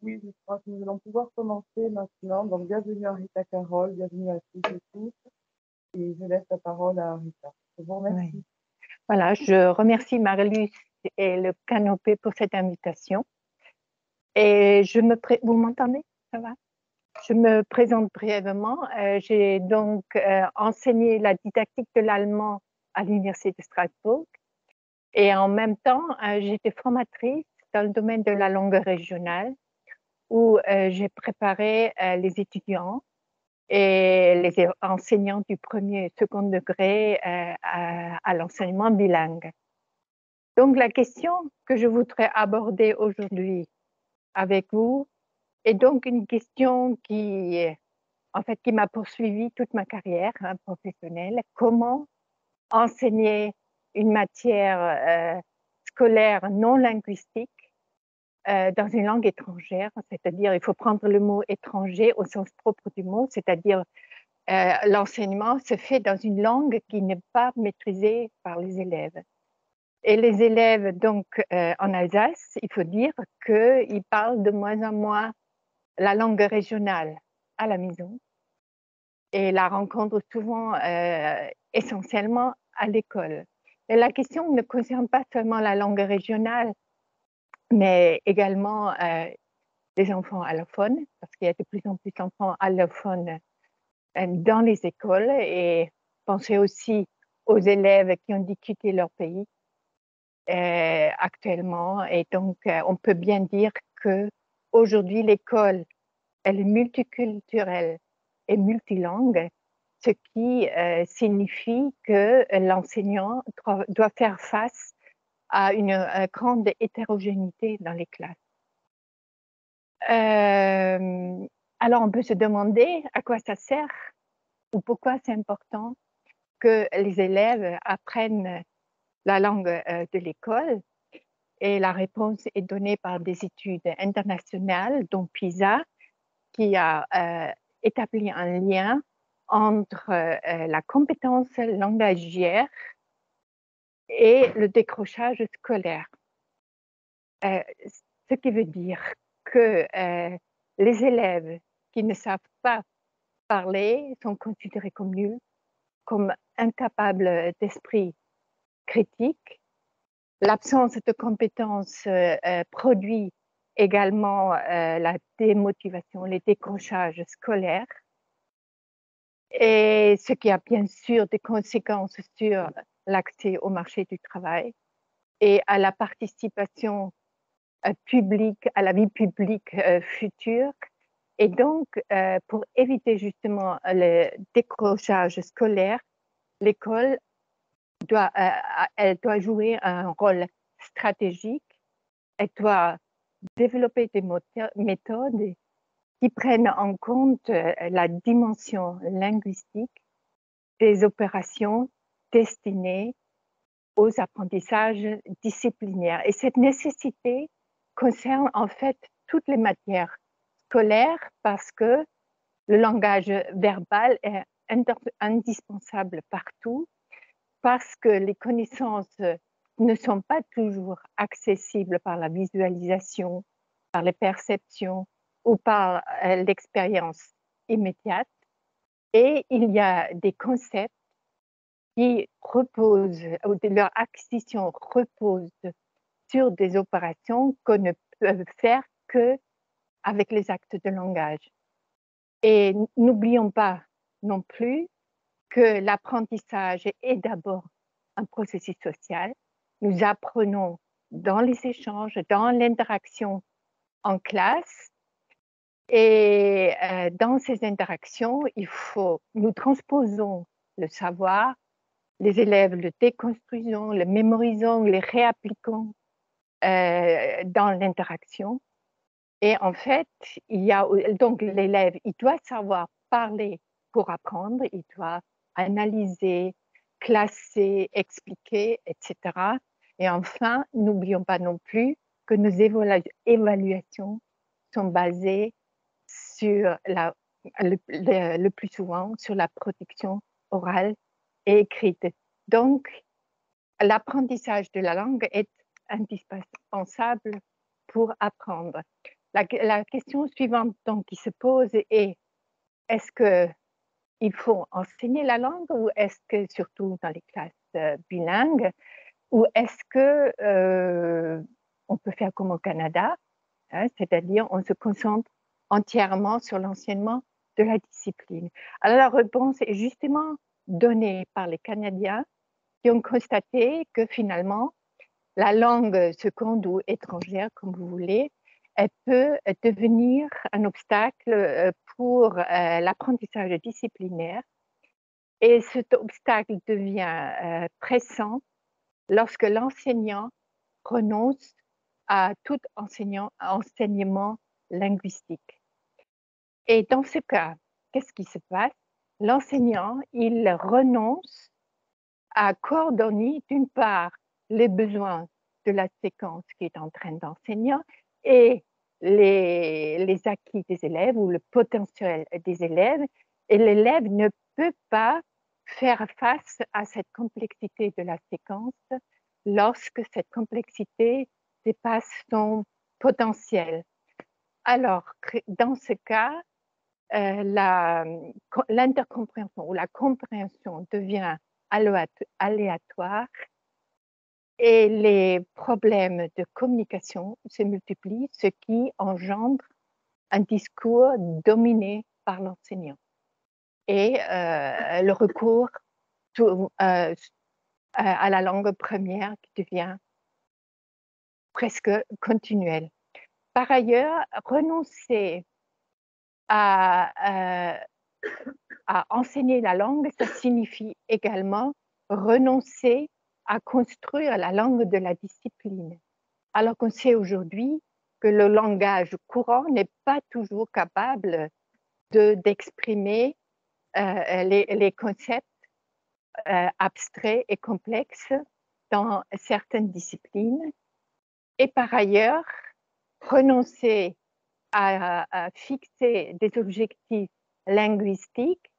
Oui, je crois que nous allons pouvoir commencer maintenant. Donc, bienvenue à Rita Carole, bienvenue à tous et toutes. Et je laisse la parole à Rita. Je vous Oui. remercie. Voilà, je remercie Marie-Luce et le Canopé pour cette invitation. Et vous m'entendez? Ça va? Je me présente brièvement. J'ai donc enseigné la didactique de l'allemand à l'Université de Strasbourg. Et en même temps, j'étais formatrice dans le domaine de la langue régionale où j'ai préparé les étudiants et les enseignants du premier et second degré à l'enseignement bilingue. Donc, la question que je voudrais aborder aujourd'hui avec vous est donc une question qui m'a poursuivi toute ma carrière professionnelle. Comment enseigner une matière scolaire non linguistique dans une langue étrangère, c'est-à-dire il faut prendre le mot étranger au sens propre du mot, c'est-à-dire l'enseignement se fait dans une langue qui n'est pas maîtrisée par les élèves. Et les élèves, donc, en Alsace, il faut dire qu'ils parlent de moins en moins la langue régionale à la maison et la rencontrent souvent essentiellement à l'école. Et la question ne concerne pas seulement la langue régionale, mais également les enfants allophones, parce qu'il y a de plus en plus d'enfants allophones dans les écoles, et pensez aussi aux élèves qui ont dû quitter leur pays actuellement. Et donc, on peut bien dire que aujourd'hui l'école, elle est multiculturelle et multilangue, ce qui signifie que l'enseignant doit faire face à une grande hétérogénéité dans les classes. Alors, on peut se demander à quoi ça sert ou pourquoi c'est important que les élèves apprennent la langue de l'école. Et la réponse est donnée par des études internationales, dont PISA, qui a établi un lien entre la compétence langagière et le décrochage scolaire. Ce qui veut dire que les élèves qui ne savent pas parler sont considérés comme nuls, comme incapables d'esprit critique. L'absence de compétences produit également la démotivation, les décrochages scolaires, et ce qui a bien sûr des conséquences sur l'accès au marché du travail et à la participation publique, à la vie publique future. Et donc, pour éviter justement le décrochage scolaire, l'école elle doit jouer un rôle stratégique. Elle doit développer des méthodes qui prennent en compte la dimension linguistique des opérations destinées aux apprentissages disciplinaires. Et cette nécessité concerne en fait toutes les matières scolaires parce que le langage verbal est indispensable partout, parce que les connaissances ne sont pas toujours accessibles par la visualisation, par les perceptions ou par l'expérience immédiate. Et il y a des concepts qui reposent, ou leur acquisition repose sur des opérations qu'on ne peut faire qu'avec les actes de langage. Et n'oublions pas non plus que l'apprentissage est d'abord un processus social. Nous apprenons dans les échanges, dans l'interaction en classe. Et dans ces interactions, nous transposons le savoir, les élèves le déconstruisons, le mémorisons, le réappliquons dans l'interaction. Et en fait, donc l'élève, il doit savoir parler pour apprendre, il doit analyser, classer, expliquer, etc. Et enfin, n'oublions pas non plus que nos évaluations sont basées sur le plus souvent sur la production orale et écrite. Donc, l'apprentissage de la langue est indispensable pour apprendre. La question suivante donc, qui se pose est, est-ce qu'il faut enseigner la langue ou est-ce que, surtout dans les classes bilingues, ou est-ce que on peut faire comme au Canada, hein, c'est-à-dire on se concentre entièrement sur l'enseignement de la discipline. Alors la réponse est justement donnée par les Canadiens qui ont constaté que finalement, la langue seconde ou étrangère, comme vous voulez, elle peut devenir un obstacle pour l'apprentissage disciplinaire. Et cet obstacle devient pressant lorsque l'enseignant renonce à tout enseignement linguistique. Et dans ce cas, qu'est-ce qui se passe? L'enseignant, il renonce à coordonner d'une part les besoins de la séquence qui est en train d'enseigner et les acquis des élèves ou le potentiel des élèves. Et l'élève ne peut pas faire face à cette complexité de la séquence lorsque cette complexité dépasse son potentiel. Alors, dans ce cas, l'intercompréhension ou la compréhension devient aléatoire et les problèmes de communication se multiplient, ce qui engendre un discours dominé par l'enseignant et le recours à la langue première qui devient presque continuel. Par ailleurs, renoncer à enseigner la langue, ça signifie également renoncer à construire la langue de la discipline. Alors qu'on sait aujourd'hui que le langage courant n'est pas toujours capable d'exprimer les concepts abstraits et complexes dans certaines disciplines. Et par ailleurs, renoncer à fixer des objectifs linguistiques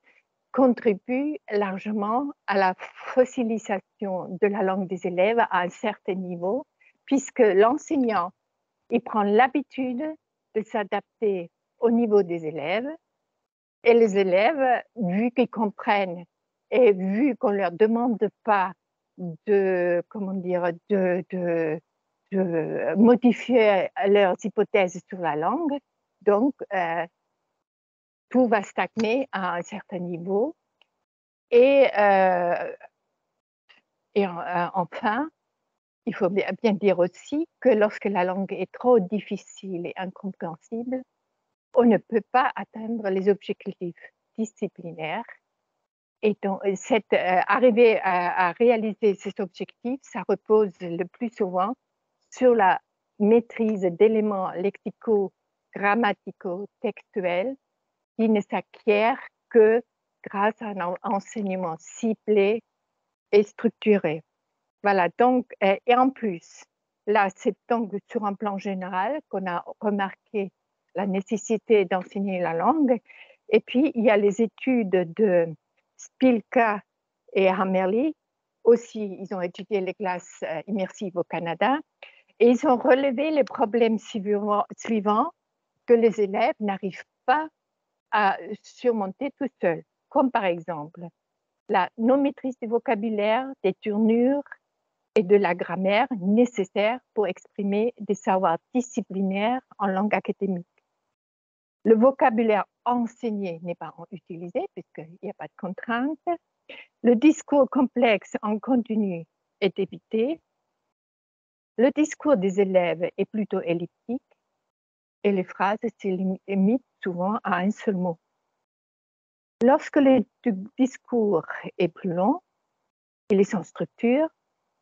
contribue largement à la fossilisation de la langue des élèves à un certain niveau, puisque l'enseignant, il prend l'habitude de s'adapter au niveau des élèves, et les élèves, vu qu'ils comprennent et vu qu'on ne leur demande pas de, comment dire, de modifier leurs hypothèses sur la langue, donc tout va stagner à un certain niveau. Et enfin, il faut bien dire aussi que lorsque la langue est trop difficile et incompréhensible, on ne peut pas atteindre les objectifs disciplinaires. Et donc, arriver à réaliser ces objectifs, ça repose le plus souvent sur la maîtrise d'éléments lexicaux, grammaticaux, textuels, qui ne s'acquièrent que grâce à un enseignement ciblé et structuré. Voilà, donc, et en plus, là, c'est donc sur un plan général qu'on a remarqué la nécessité d'enseigner la langue. Et puis, il y a les études de Spilka et Hammerly. Aussi, ils ont étudié les classes immersives au Canada. Et ils ont relevé les problèmes suivants que les élèves n'arrivent pas à surmonter tout seuls, comme par exemple la non-maîtrise du vocabulaire, des tournures et de la grammaire nécessaires pour exprimer des savoirs disciplinaires en langue académique. Le vocabulaire enseigné n'est pas utilisé puisqu'il n'y a pas de contrainte. Le discours complexe en continu est évité. Le discours des élèves est plutôt elliptique et les phrases se limitent souvent à un seul mot. Lorsque le discours est plus long, il est sans structure,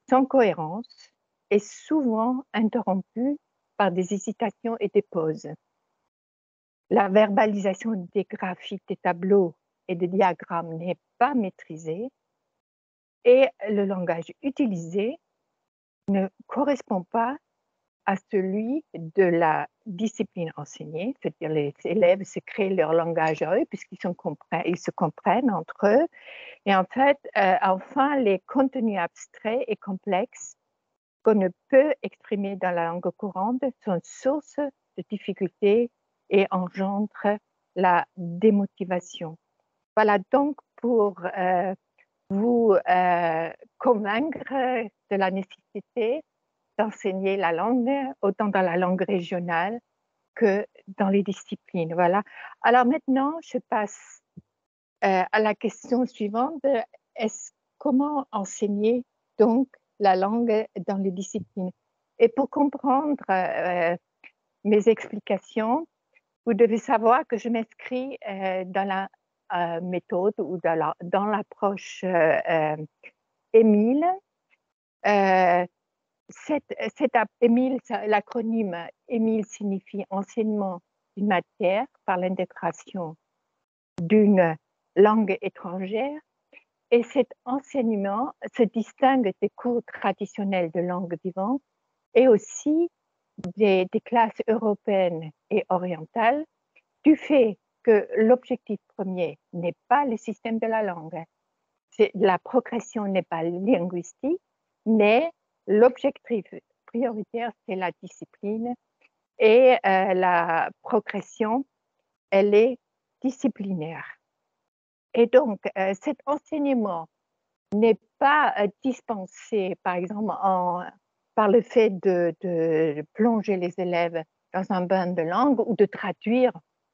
sans cohérence et souvent interrompu par des hésitations et des pauses. La verbalisation des graphiques, des tableaux et des diagrammes n'est pas maîtrisée et le langage utilisé ne correspond pas à celui de la discipline enseignée, c'est-à-dire les élèves se créent leur langage à eux puisqu'ils se comprennent entre eux. Et en fait, enfin, les contenus abstraits et complexes qu'on ne peut exprimer dans la langue courante sont source de difficultés et engendrent la démotivation. Voilà donc pour vous convaincre de la nécessité d'enseigner la langue, autant dans la langue régionale que dans les disciplines. Voilà. Alors maintenant, je passe à la question suivante. Comment enseigner donc la langue dans les disciplines? Et pour comprendre mes explications, vous devez savoir que je m'inscris dans la méthode ou dans l'approche Émile. Émile, l'acronyme Émile signifie enseignement d'une matière par l'intégration d'une langue étrangère. Et cet enseignement se distingue des cours traditionnels de langue vivante et aussi des classes européennes et orientales du fait que l'objectif premier n'est pas le système de la langue. La progression n'est pas linguistique, mais l'objectif prioritaire, c'est la discipline et la progression, elle est disciplinaire. Et donc, cet enseignement n'est pas dispensé, par exemple, par le fait de plonger les élèves dans un bain de langue ou de traduire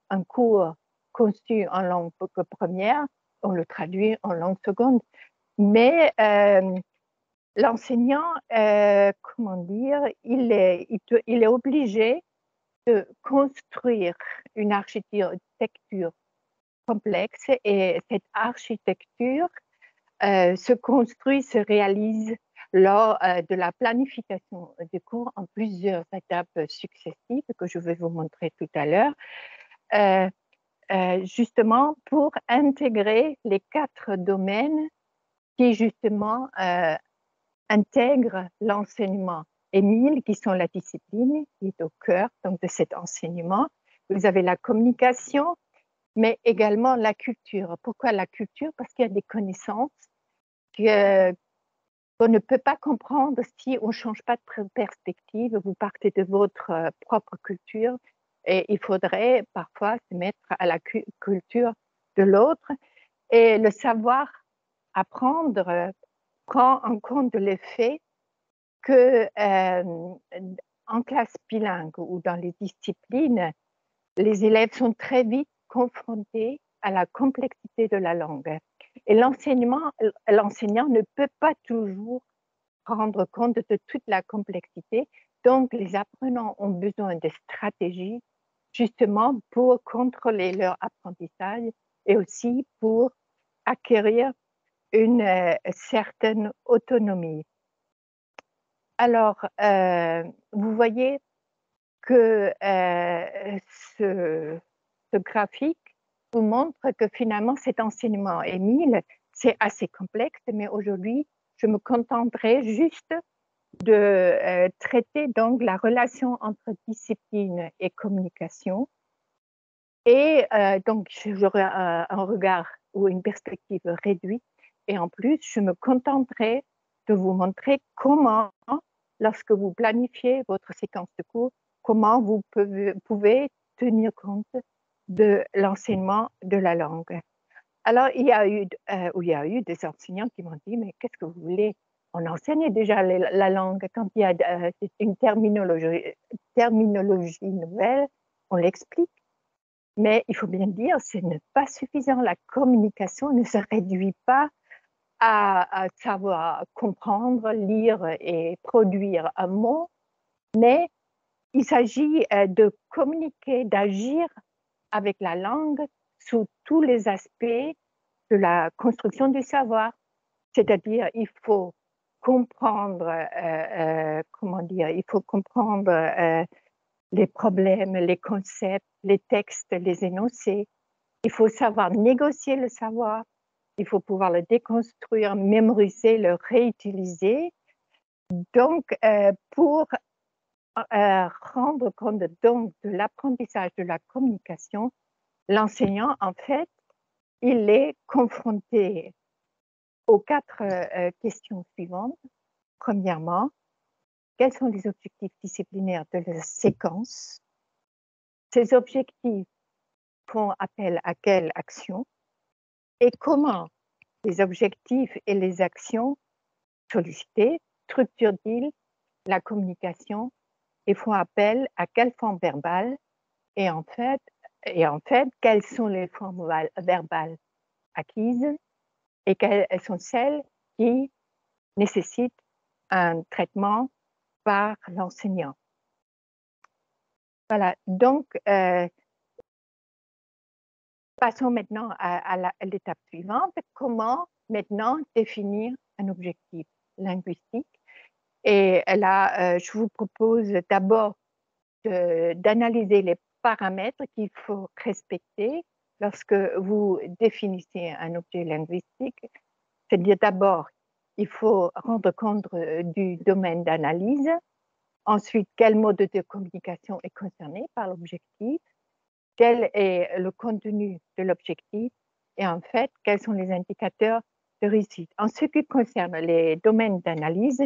un cours conçu en langue première, on le traduit en langue seconde. Mais l'enseignant, comment dire, il est obligé de construire une architecture complexe et cette architecture se construit, se réalise lors de la planification des cours en plusieurs étapes successives que je vais vous montrer tout à l'heure, justement pour intégrer les 4 domaines qui justement intègrent l'enseignement Émile, qui sont la discipline, qui est au cœur donc, de cet enseignement. Vous avez la communication, mais également la culture. Pourquoi la culture? Parce qu'il y a des connaissances qu'on ne peut pas comprendre si on ne change pas de perspective. Vous partez de votre propre culture et il faudrait parfois se mettre à la culture de l'autre. Et le savoir apprendre prend en compte le fait que en classe bilingue ou dans les disciplines, les élèves sont très vite confrontés à la complexité de la langue. Et l'enseignant ne peut pas toujours rendre compte de toute la complexité. Donc, les apprenants ont besoin de stratégies justement pour contrôler leur apprentissage et aussi pour acquérir une certaine autonomie. Alors, vous voyez que ce graphique vous montre que finalement cet enseignement Émile, c'est assez complexe, mais aujourd'hui, je me contenterai juste de traiter donc la relation entre discipline et communication. Et donc, j'aurai un regard ou une perspective réduite. Et en plus, je me contenterai de vous montrer comment, lorsque vous planifiez votre séquence de cours, comment vous pouvez tenir compte de l'enseignement de la langue. Alors, il y a eu des enseignants qui m'ont dit, mais qu'est-ce que vous voulez? On enseigne déjà la langue. Quand il y a une terminologie nouvelle, on l'explique. Mais il faut bien dire, ce n'est pas suffisant. La communication ne se réduit pas à savoir comprendre, lire et produire un mot, mais il s'agit de communiquer, d'agir avec la langue sous tous les aspects de la construction du savoir. C'est-à-dire, il faut comprendre, il faut comprendre les problèmes, les concepts, les textes, les énoncés. Il faut savoir négocier le savoir. Il faut pouvoir le déconstruire, mémoriser, le réutiliser. Donc, pour rendre compte donc de l'apprentissage de la communication, l'enseignant, en fait, il est confronté aux 4 questions suivantes. Premièrement, quels sont les objectifs disciplinaires de la séquence. Ces objectifs font appel à quelle action et comment les objectifs et les actions sollicitées structurent-ils la communication et font appel à quelle forme verbale et en fait, quelles sont les formes verbales acquises et quelles sont celles qui nécessitent un traitement par l'enseignant. Voilà, donc passons maintenant à l'étape suivante. Comment maintenant définir un objectif linguistique? Et là, je vous propose d'abord d'analyser les paramètres qu'il faut respecter lorsque vous définissez un objet linguistique. C'est-à-dire d'abord, il faut rendre compte du domaine d'analyse. Ensuite, quel mode de communication est concerné par l'objectif? Quel est le contenu de l'objectif? Et en fait, quels sont les indicateurs de réussite? En ce qui concerne les domaines d'analyse,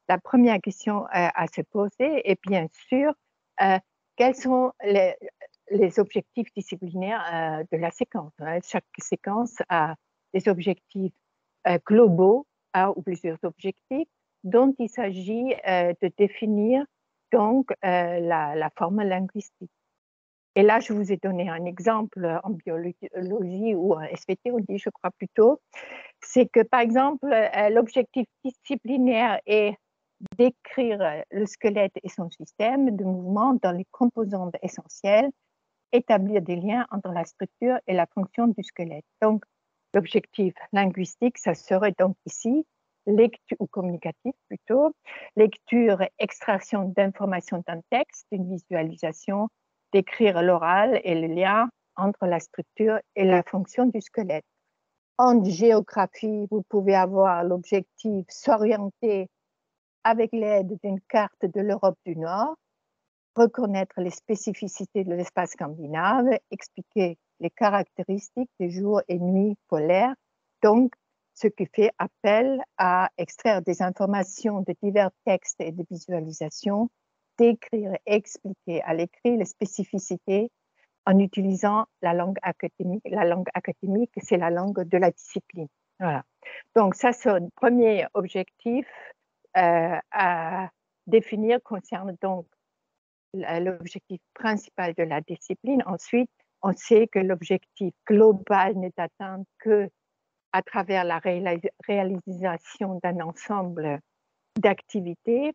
la première question à se poser est bien sûr quels sont les objectifs disciplinaires de la séquence. Chaque séquence a des objectifs globaux, un ou plusieurs objectifs, dont il s'agit de définir donc la forme linguistique. Et là, je vous ai donné un exemple en biologie ou en SVT, on dit, je crois plutôt, c'est que par exemple, l'objectif disciplinaire est d'écrire le squelette et son système de mouvement dans les composantes essentielles, établir des liens entre la structure et la fonction du squelette. Donc, l'objectif linguistique, ça serait donc ici, lecture ou communicatif plutôt, lecture, extraction d'informations d'un texte, une visualisation, d'écrire l'oral et le lien entre la structure et la fonction du squelette. En géographie, vous pouvez avoir l'objectif s'orienter avec l'aide d'une carte de l'Europe du Nord, reconnaître les spécificités de l'espace scandinave, expliquer les caractéristiques des jours et nuits polaires, donc ce qui fait appel à extraire des informations de divers textes et de visualisations, décrire et expliquer à l'écrit les spécificités en utilisant la langue académique. La langue académique, c'est la langue de la discipline. Voilà. Donc ça, c'est un premier objectif à définir concerne donc l'objectif principal de la discipline. Ensuite, on sait que l'objectif global n'est atteint que à travers la réalisation d'un ensemble d'activités.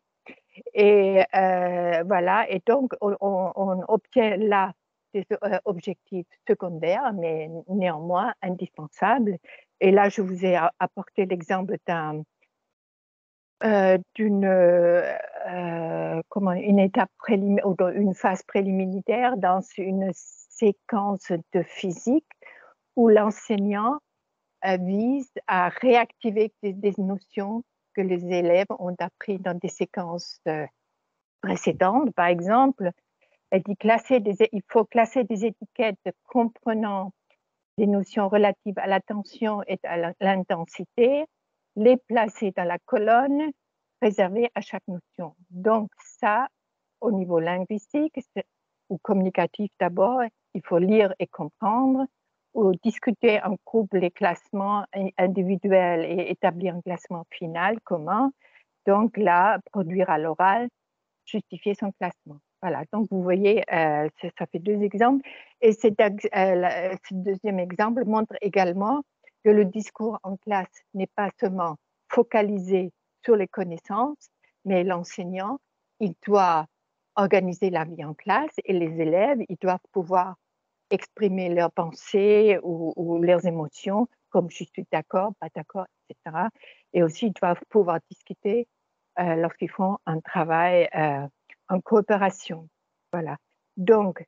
Et voilà, et donc on obtient là des objectifs secondaires, mais néanmoins indispensables. Et là, je vous ai apporté l'exemple d'une une étape préliminaire ou une phase préliminaire dans une séquence de physique où l'enseignant vise à réactiver des notions que les élèves ont appris dans des séquences précédentes. Par exemple, elle dit il faut classer des étiquettes comprenant des notions relatives à l'attention et à l'intensité, les placer dans la colonne réservée à chaque notion. Donc ça, au niveau linguistique ou communicatif d'abord, il faut lire et comprendre, ou discuter en groupe les classements individuels et établir un classement final commun. Donc là, produire à l'oral, justifier son classement. Voilà, donc vous voyez, ça fait deux exemples. Et ce deuxième exemple montre également que le discours en classe n'est pas seulement focalisé sur les connaissances, mais l'enseignant, il doit organiser la vie en classe et les élèves, ils doivent pouvoir exprimer leurs pensées ou leurs émotions, comme je suis d'accord, pas d'accord, etc. Et aussi, ils doivent pouvoir discuter lorsqu'ils font un travail en coopération. Voilà. Donc,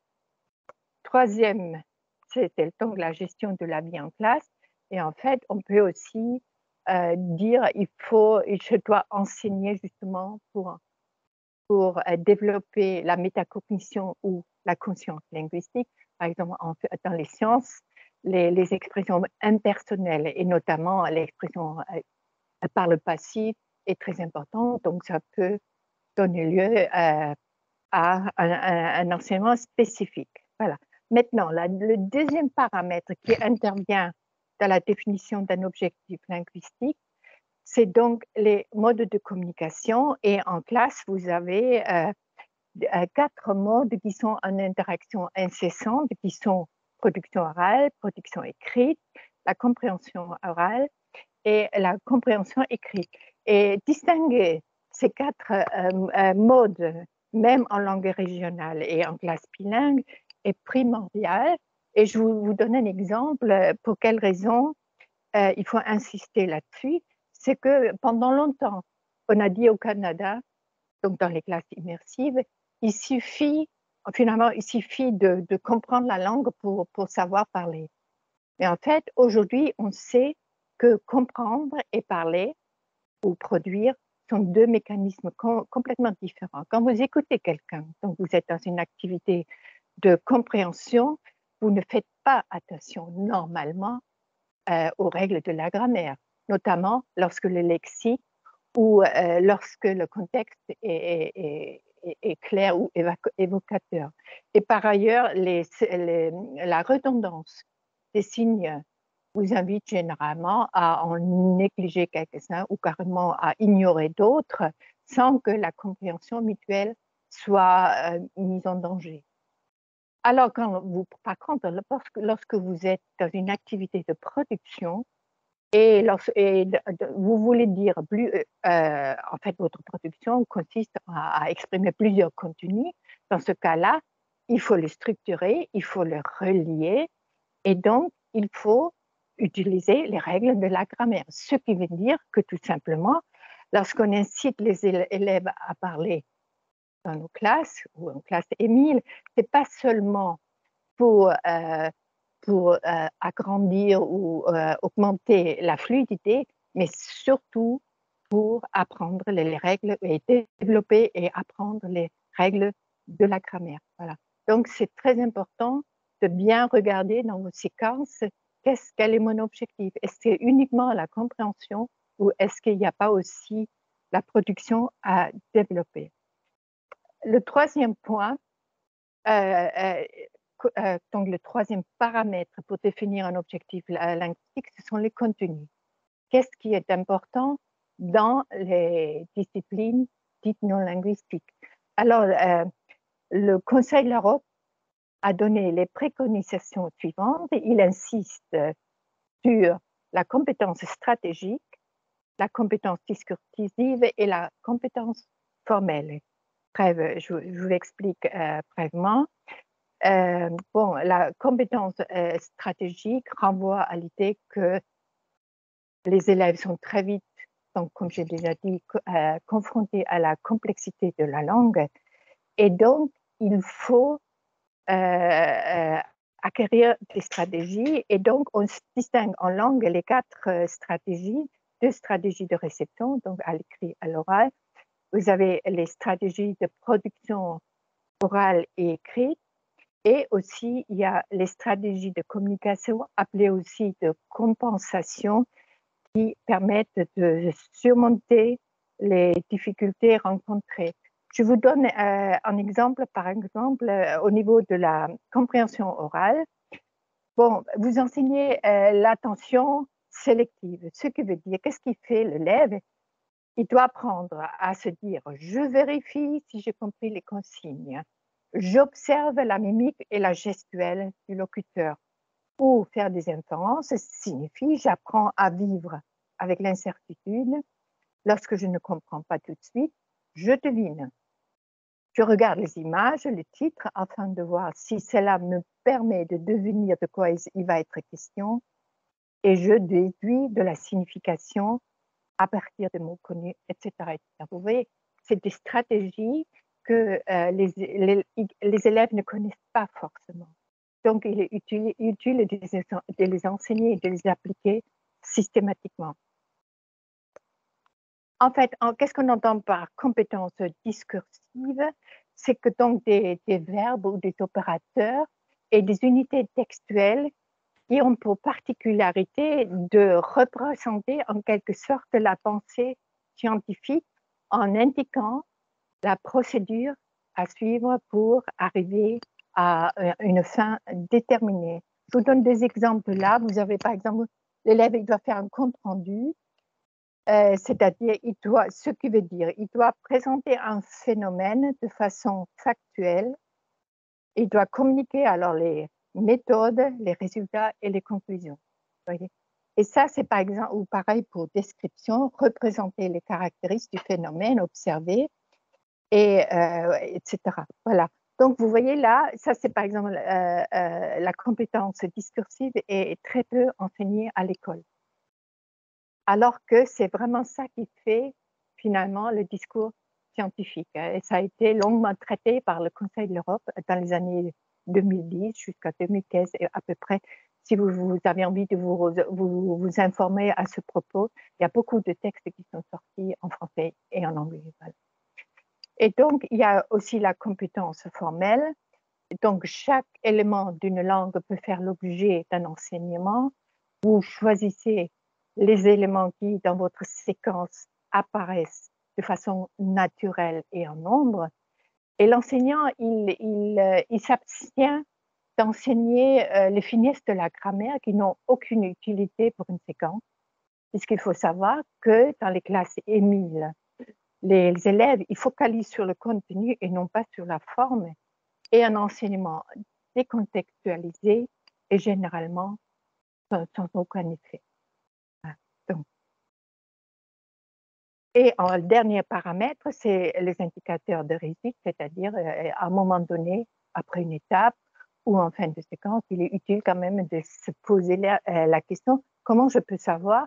troisième, c'était donc la gestion de la vie en classe. Et en fait, on peut aussi dire je dois enseigner justement pour développer la métacognition ou la conscience linguistique. Par exemple, dans les sciences, les expressions impersonnelles et notamment l'expression par le passif est très importante. Donc, ça peut donner lieu à un enseignement spécifique. Voilà. Maintenant, le deuxième paramètre qui intervient dans la définition d'un objectif linguistique, c'est donc les modes de communication. Et en classe, vous avez 4 modes qui sont en interaction incessante, qui sont production orale, production écrite, la compréhension orale et la compréhension écrite. Et distinguer ces 4 modes, même en langue régionale et en classe bilingue, est primordial. Et je vous donne un exemple pour quelle raison il faut insister là-dessus. C'est que pendant longtemps, on a dit au Canada, donc dans les classes immersives, il suffit de comprendre la langue pour savoir parler. Mais en fait, aujourd'hui, on sait que comprendre et parler ou produire sont 2 mécanismes complètement différents. Quand vous écoutez quelqu'un, donc vous êtes dans une activité de compréhension, vous ne faites pas attention normalement aux règles de la grammaire, notamment lorsque le lexique ou lorsque le contexte est clair ou évocateur. Et par ailleurs, la redondance des signes vous invite généralement à en négliger quelques-uns ou carrément à ignorer d'autres sans que la compréhension mutuelle soit mise en danger. Alors, par contre, lorsque vous êtes dans une activité de production, vous voulez dire en fait, votre production consiste à exprimer plusieurs contenus. Dans ce cas-là, il faut les structurer, il faut les relier, et donc il faut utiliser les règles de la grammaire. Ce qui veut dire que tout simplement, lorsqu'on incite les élèves à parler dans nos classes ou en classe Émile, c'est pas seulement pour agrandir ou augmenter la fluidité, mais surtout pour apprendre les règles et développer et apprendre les règles de la grammaire. Voilà. Donc, c'est très important de bien regarder dans vos séquences quel est mon objectif. Est-ce que c'est uniquement la compréhension ou est-ce qu'il n'y a pas aussi la production à développer? Le troisième point, donc le troisième paramètre pour définir un objectif linguistique, ce sont les contenus. Qu'est-ce qui est important dans les disciplines dites non linguistiques? Alors, le Conseil de l'Europe a donné les préconisations suivantes. Il insiste sur la compétence stratégique, la compétence discursive et la compétence formelle. Bref, je vous explique brièvement. La compétence stratégique renvoie à l'idée que les élèves sont très vite, donc, comme j'ai déjà dit, confrontés à la complexité de la langue. Et donc, il faut acquérir des stratégies. Et donc, on distingue en langue les 4 stratégies, 2 stratégies de réception, donc à l'écrit, à l'oral. Vous avez les stratégies de production orale et écrite. Et aussi, il y a les stratégies de communication, appelées aussi de compensation, qui permettent de surmonter les difficultés rencontrées. Je vous donne un exemple, par exemple, au niveau de la compréhension orale. Bon, vous enseignez l'attention sélective, ce qui veut dire, qu'est-ce qui fait l'élève? Il doit apprendre à se dire, je vérifie si j'ai compris les consignes. J'observe la mimique et la gestuelle du locuteur. Ou faire des inférences signifie j'apprends à vivre avec l'incertitude. Lorsque je ne comprends pas tout de suite, je devine. Je regarde les images, les titres, afin de voir si cela me permet de deviner de quoi il va être question, et je déduis de la signification à partir de mots connus, etc. etc. Vous voyez, c'est des stratégies que les élèves ne connaissent pas forcément. Donc, il est utile de les enseigner et de les appliquer systématiquement. En fait, qu'est-ce qu'on entend par compétence discursive? C'est que donc des verbes ou des opérateurs et des unités textuelles qui ont pour particularité de représenter en quelque sorte la pensée scientifique en indiquant la procédure à suivre pour arriver à une fin déterminée. Je vous donne des exemples là. Vous avez par exemple, l'élève il doit faire un compte rendu, c'est-à-dire ce qui veut dire, il doit présenter un phénomène de façon factuelle. Il doit communiquer alors les méthodes, les résultats et les conclusions. Voyez. Et ça, c'est par exemple, ou pareil pour description, représenter les caractéristiques du phénomène observé, etc. Voilà. Donc, vous voyez là, ça c'est par exemple la compétence discursive est très peu enseignée à l'école. Alors que c'est vraiment ça qui fait finalement le discours scientifique. Et ça a été longuement traité par le Conseil de l'Europe dans les années 2010 jusqu'à 2015 et à peu près. Si vous avez envie de vous informer à ce propos, il y a beaucoup de textes qui sont sortis en français et en anglais. Voilà. Et donc, il y a aussi la compétence formelle. Donc, chaque élément d'une langue peut faire l'objet d'un enseignement. Vous choisissez les éléments qui, dans votre séquence, apparaissent de façon naturelle et en nombre. Et l'enseignant, il s'abstient d'enseigner les finesses de la grammaire qui n'ont aucune utilité pour une séquence, puisqu'il faut savoir que dans les classes Émile, les élèves, ils focalisent sur le contenu et non pas sur la forme. Et un enseignement décontextualisé est généralement sans aucun effet. Donc, et en dernier paramètre, c'est les indicateurs de réussite, c'est-à-dire à un moment donné, après une étape ou en fin de séquence, il est utile quand même de se poser la question comment je peux savoir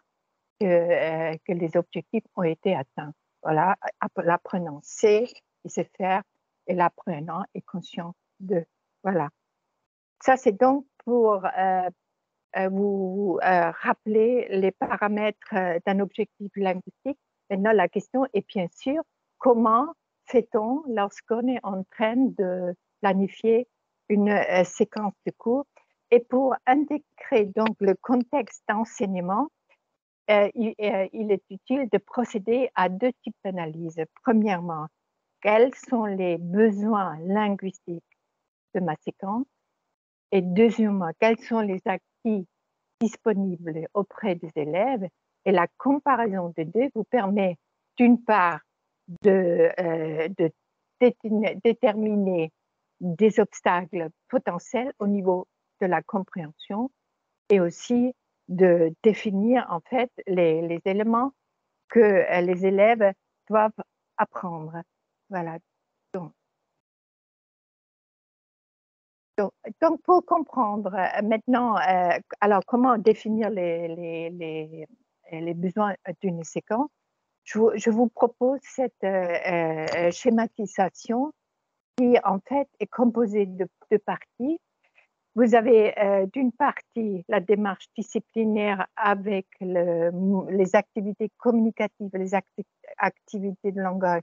que les objectifs ont été atteints. Voilà, l'apprenant sait, il sait faire, et l'apprenant est conscient de. Voilà. Ça, c'est donc pour vous rappeler les paramètres d'un objectif linguistique. Maintenant, la question est bien sûr, comment fait-on lorsqu'on est en train de planifier une séquence de cours? Et pour intégrer donc le contexte d'enseignement, il est utile de procéder à deux types d'analyse. Premièrement, quels sont les besoins linguistiques de ma séquence? Et deuxièmement, quels sont les acquis disponibles auprès des élèves? Et la comparaison des deux vous permet d'une part de déterminer des obstacles potentiels au niveau de la compréhension et aussi de définir en fait les éléments que les élèves doivent apprendre. Voilà. Donc, pour comprendre maintenant, alors comment définir les besoins d'une séquence, je vous propose cette schématisation qui en fait est composée de deux parties. Vous avez d'une partie la démarche disciplinaire avec les activités communicatives, les activités de langage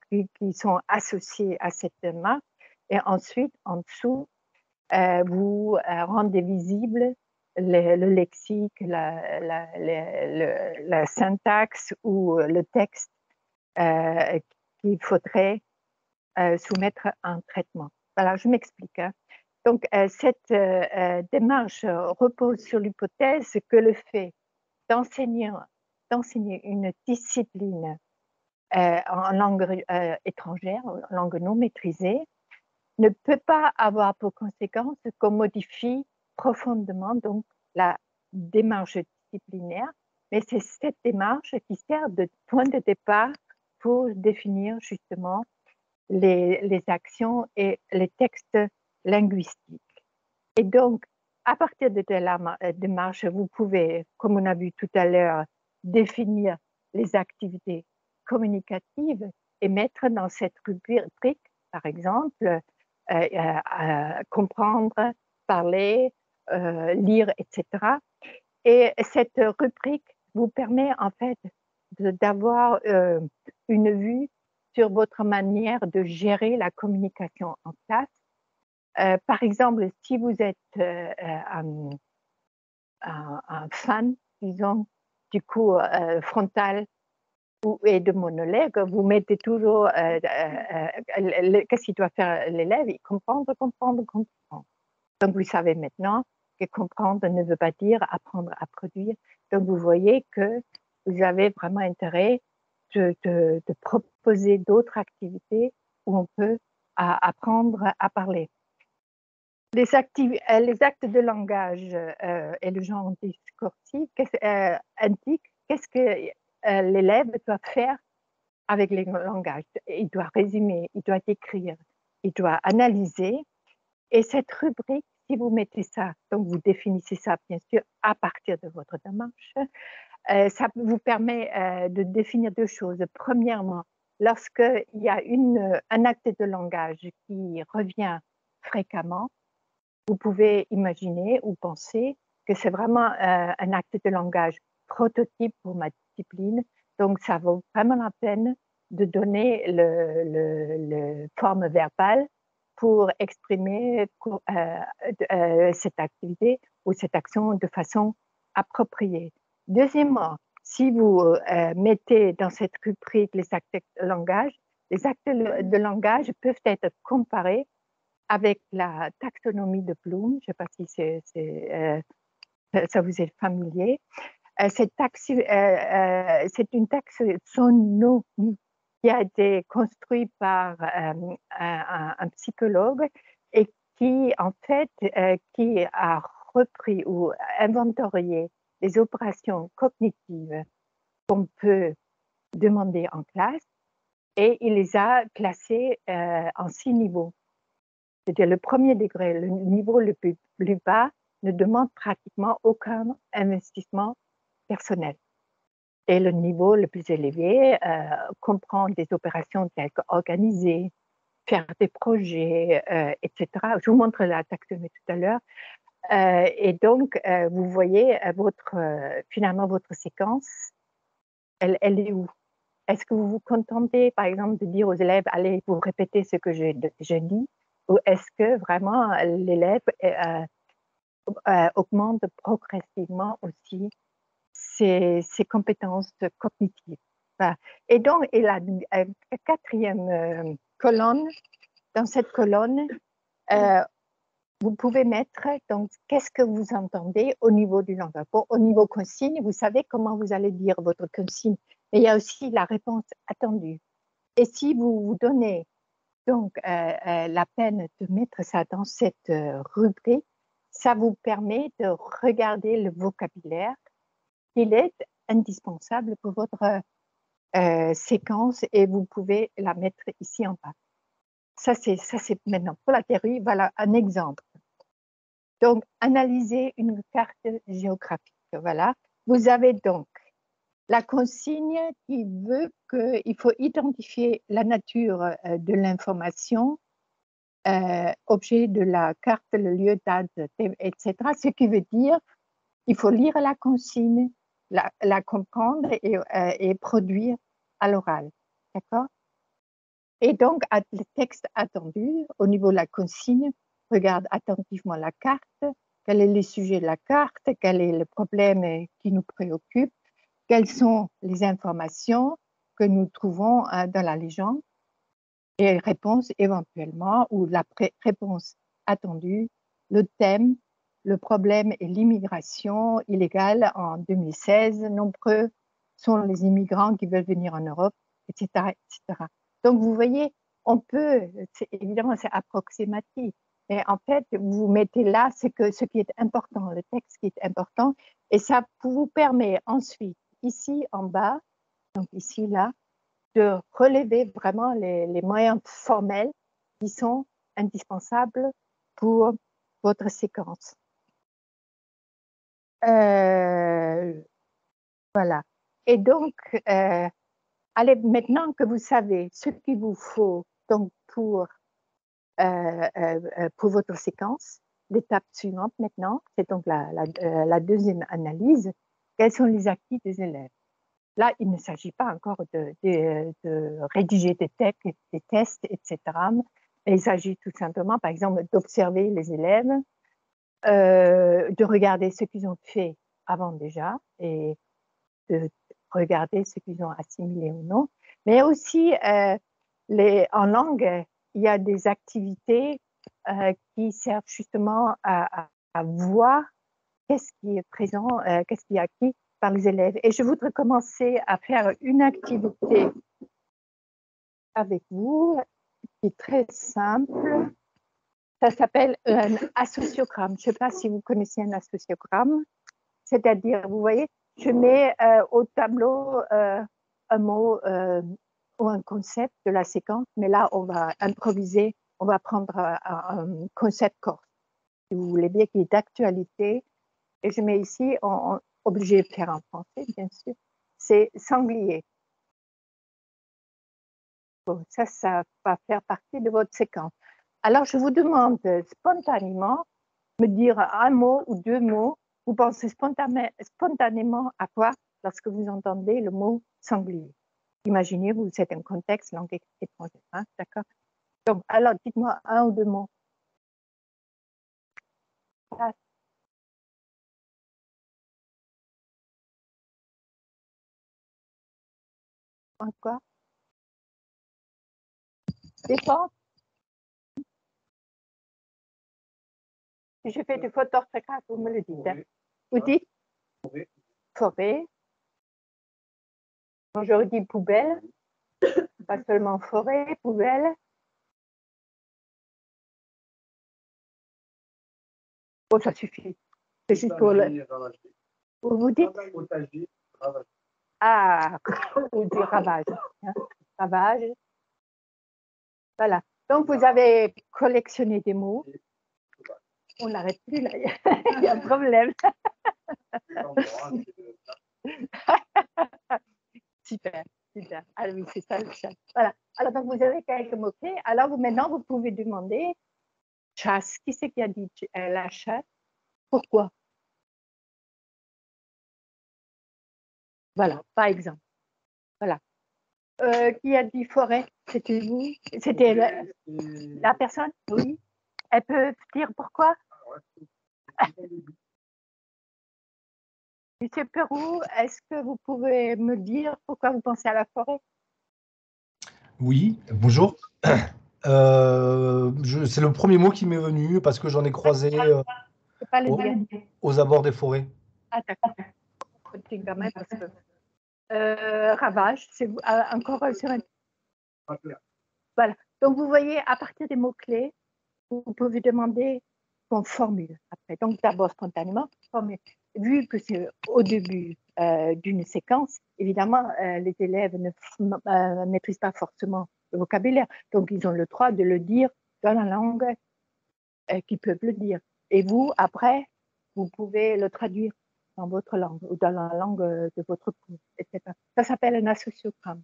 qui sont associées à cette démarche. Et ensuite, en dessous, vous rendez visible le lexique, la syntaxe ou le texte qu'il faudrait soumettre à un traitement. Voilà, je m'explique. Hein. Donc, cette démarche repose sur l'hypothèse que le fait d'enseigner une discipline en langue étrangère, en langue non maîtrisée, ne peut pas avoir pour conséquence qu'on modifie profondément donc la démarche disciplinaire, mais c'est cette démarche qui sert de point de départ pour définir justement les actions et les textes linguistiques. Et donc, à partir de la démarche, vous pouvez, comme on a vu tout à l'heure, définir les activités communicatives et mettre dans cette rubrique, par exemple, comprendre, parler, lire, etc. Et cette rubrique vous permet en fait d'avoir une vue sur votre manière de gérer la communication en classe. Par exemple, si vous êtes un fan, disons, du coup frontal et de monologue, vous mettez toujours qu'est-ce qu'il doit faire l'élève, comprendre, comprendre, comprendre. Donc, vous savez maintenant que comprendre ne veut pas dire apprendre à produire. Donc, vous voyez que vous avez vraiment intérêt de proposer d'autres activités où on peut apprendre à parler. Les actes de langage et le genre discursif indiquent qu'est-ce que l'élève doit faire avec les langages. Il doit résumer, il doit écrire, il doit analyser. Et cette rubrique, si vous mettez ça, donc vous définissez ça bien sûr à partir de votre démarche, ça vous permet de définir deux choses. Premièrement, lorsqu'il y a un acte de langage qui revient fréquemment, vous pouvez imaginer ou penser que c'est vraiment un acte de langage prototype pour ma discipline. Donc, ça vaut vraiment la peine de donner le forme verbale pour exprimer cette activité ou cette action de façon appropriée. Deuxièmement, si vous mettez dans cette rubrique les actes de langage, les actes de langage peuvent être comparés avec la taxonomie de Bloom. Je ne sais pas si ça vous est familier. C'est une taxonomie qui a été construite par un psychologue et qui, en fait, qui a repris ou inventorié les opérations cognitives qu'on peut demander en classe et il les a classées en 6 niveaux. C'est-à-dire le premier degré, le niveau le plus bas, ne demande pratiquement aucun investissement personnel. Et le niveau le plus élevé comprend des opérations telles qu'organiser, faire des projets, etc. Je vous montre la taxonomie tout à l'heure. Et donc, vous voyez, finalement, votre séquence, elle est où? Est-ce que vous vous contentez, par exemple, de dire aux élèves, allez, vous répétez ce que je dis, ou est-ce que vraiment l'élève augmente progressivement aussi ses compétences cognitives? Voilà. Et donc, la quatrième colonne, dans cette colonne, vous pouvez mettre, donc, qu'est-ce que vous entendez au niveau du langage. Bon, au niveau consigne, vous savez comment vous allez dire votre consigne, mais il y a aussi la réponse attendue. Et si vous vous donnez donc la peine de mettre ça dans cette rubrique, ça vous permet de regarder le vocabulaire. Il est indispensable pour votre séquence et vous pouvez la mettre ici en bas. Ça, c'est maintenant pour la théorie. Voilà un exemple. Donc, analyser une carte géographique. Voilà. Vous avez donc la consigne qui veut qu'il faut identifier la nature de l'information, objet de la carte, le lieu, date, etc. Ce qui veut dire il faut lire la consigne, la comprendre et produire à l'oral. D'accord? Et donc, le texte attendu, au niveau de la consigne, regarde attentivement la carte, quel est le sujet de la carte, quel est le problème qui nous préoccupe, quelles sont les informations que nous trouvons dans la légende, et réponse éventuellement, ou la réponse attendue, le thème, le problème est l'immigration illégale en 2016, nombreux sont les immigrants qui veulent venir en Europe, etc., etc. Donc, vous voyez, on peut, évidemment, c'est approximatif, mais en fait, vous mettez là ce qui est important, le texte qui est important, et ça vous permet ensuite, ici en bas, donc ici, là, de relever vraiment les moyens formels qui sont indispensables pour votre séquence. Voilà. Et donc, allez, maintenant que vous savez ce qu'il vous faut donc pour votre séquence, l'étape suivante maintenant, c'est donc la deuxième analyse, quels sont les acquis des élèves? Là, il ne s'agit pas encore de rédiger des tests, etc. Il s'agit tout simplement, par exemple, d'observer les élèves, de regarder ce qu'ils ont fait avant déjà et de regarder ce qu'ils ont assimilé ou non. Mais aussi, en langue, il y a des activités qui servent justement à voir qu'est-ce qui est présent, qu'est-ce qui est acquis par les élèves. Et je voudrais commencer à faire une activité avec vous qui est très simple. Ça s'appelle un associogramme. Je ne sais pas si vous connaissez un associogramme. C'est-à-dire, vous voyez, je mets au tableau un mot ou un concept de la séquence, mais là, on va improviser, on va prendre un concept corse, si vous voulez bien, qui est d'actualité. Et je mets ici, obligé de faire en français, bien sûr, c'est sanglier. Bon, ça va faire partie de votre séquence. Alors, je vous demande spontanément de me dire un mot ou deux mots. Vous pensez spontanément à quoi lorsque vous entendez le mot sanglier? Imaginez, vous êtes un contexte langue étrangère, hein, d'accord? Donc, alors, dites-moi un ou deux mots. Quoi? Défense? Si je fais des fautes d'orthographe, vous me le dites. Hein. Vous dites? Forêt. Moi, j'aurais dit poubelle. Pas seulement forêt, poubelle. Bon, ça suffit. C'est juste pour le... Vous dites? Ah, vous dites ravage. Hein? Ravage. Voilà. Donc, vous avez collectionné des mots. On n'arrête plus, là. Il y a un problème. Super, super. Ah oui, c'est ça le chat. Voilà. Alors, donc, vous avez quelques mots-clés. Alors, maintenant, vous pouvez demander chasse. Qui c'est qui a dit la chasse? Pourquoi? Voilà, par exemple. Voilà. Qui a dit forêt? C'était vous? C'était la personne? Oui. Elle peut dire pourquoi? Monsieur Perrou, est-ce que vous pouvez me dire pourquoi vous pensez à la forêt? Oui, bonjour. C'est le premier mot qui m'est venu parce que j'en ai croisé Pas le dire. aux abords des forêts. Ah, d'accord. Quand même parce que ravage, c'est encore sur un... Voilà. Donc, vous voyez, à partir des mots-clés, vous pouvez demander qu'on formule après. Donc, d'abord, spontanément, formule. Vu que c'est au début d'une séquence, évidemment, les élèves ne maîtrisent pas forcément le vocabulaire. Donc, ils ont le droit de le dire dans la langue qu'ils peuvent le dire. Et vous, après, vous pouvez le traduire dans votre langue ou dans la langue de votre cours, etc. Ça s'appelle un associogramme.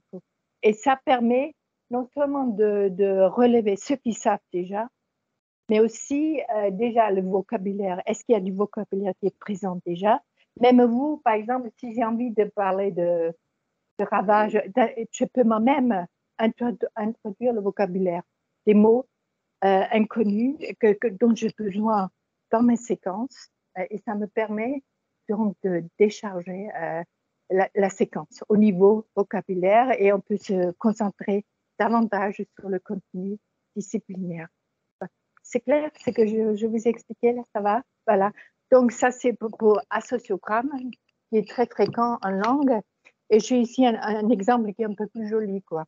Et ça permet non seulement de relever ceux qui savent déjà, mais aussi déjà le vocabulaire. Est-ce qu'il y a du vocabulaire qui est présent déjà? Même vous, par exemple, si j'ai envie de parler de ravage, je peux moi-même introduire le vocabulaire, des mots inconnus dont j'ai besoin dans mes séquences et ça me permet donc de décharger la séquence au niveau vocabulaire et on peut se concentrer davantage sur le contenu disciplinaire. C'est clair, ce que je vous ai expliqué, là, ça va? Voilà. Donc, ça, c'est pour associogramme, qui est très fréquent en langue. Et j'ai ici un exemple qui est un peu plus joli, quoi.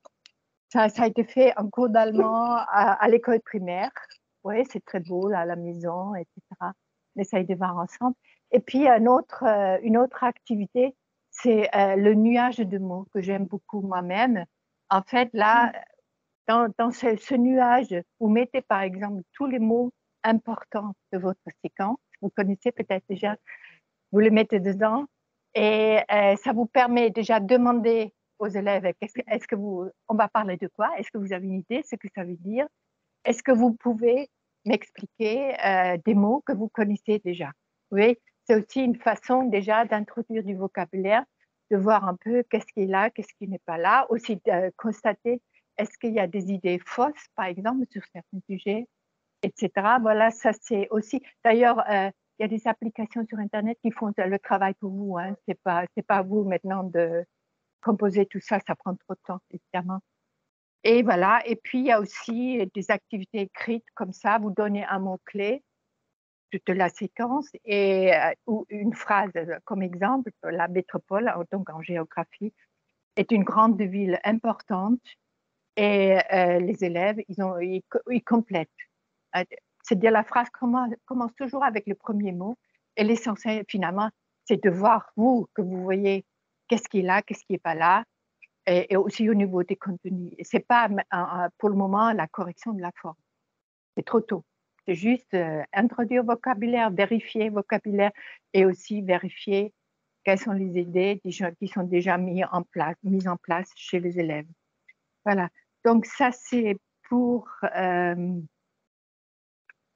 Ça a été fait en cours d'allemand à l'école primaire. Oui, c'est très beau, là, à la maison, etc. On essaye de voir ensemble. Et puis, une autre activité, c'est le nuage de mots que j'aime beaucoup moi-même. En fait, là, dans ce nuage, vous mettez par exemple tous les mots importants de votre séquence. Vous connaissez peut-être déjà, vous les mettez dedans et ça vous permet déjà de demander aux élèves, est-ce que vous, on va parler de quoi? Est-ce que vous avez une idée de ce que ça veut dire? Est-ce que vous pouvez m'expliquer des mots que vous connaissez déjà? Oui, c'est aussi une façon déjà d'introduire du vocabulaire, de voir un peu qu'est-ce qui est là, qu'est-ce qui n'est pas là, aussi de constater est-ce qu'il y a des idées fausses, par exemple, sur certains sujets, etc. Voilà, ça c'est aussi. D'ailleurs, il y a des applications sur Internet qui font le travail pour vous. Hein. C'est pas à vous maintenant composer tout ça, ça prend trop de temps, évidemment. Et voilà, et puis il y a aussi des activités écrites comme ça, vous donnez un mot-clé de la séquence ou une phrase comme exemple. La métropole, donc en géographie, est une grande ville importante et les élèves, ils complètent. C'est-à-dire la phrase commence toujours avec le premier mot et l'essentiel finalement, c'est de voir que vous voyez qu'est-ce qui est là, qu'est-ce qui n'est pas là, et aussi au niveau des contenus. Ce n'est pas pour le moment la correction de la forme. C'est trop tôt. C'est juste introduire vocabulaire, vérifier vocabulaire et aussi vérifier quelles sont les idées qui sont déjà mises en place chez les élèves. Voilà. Donc ça, c'est pour...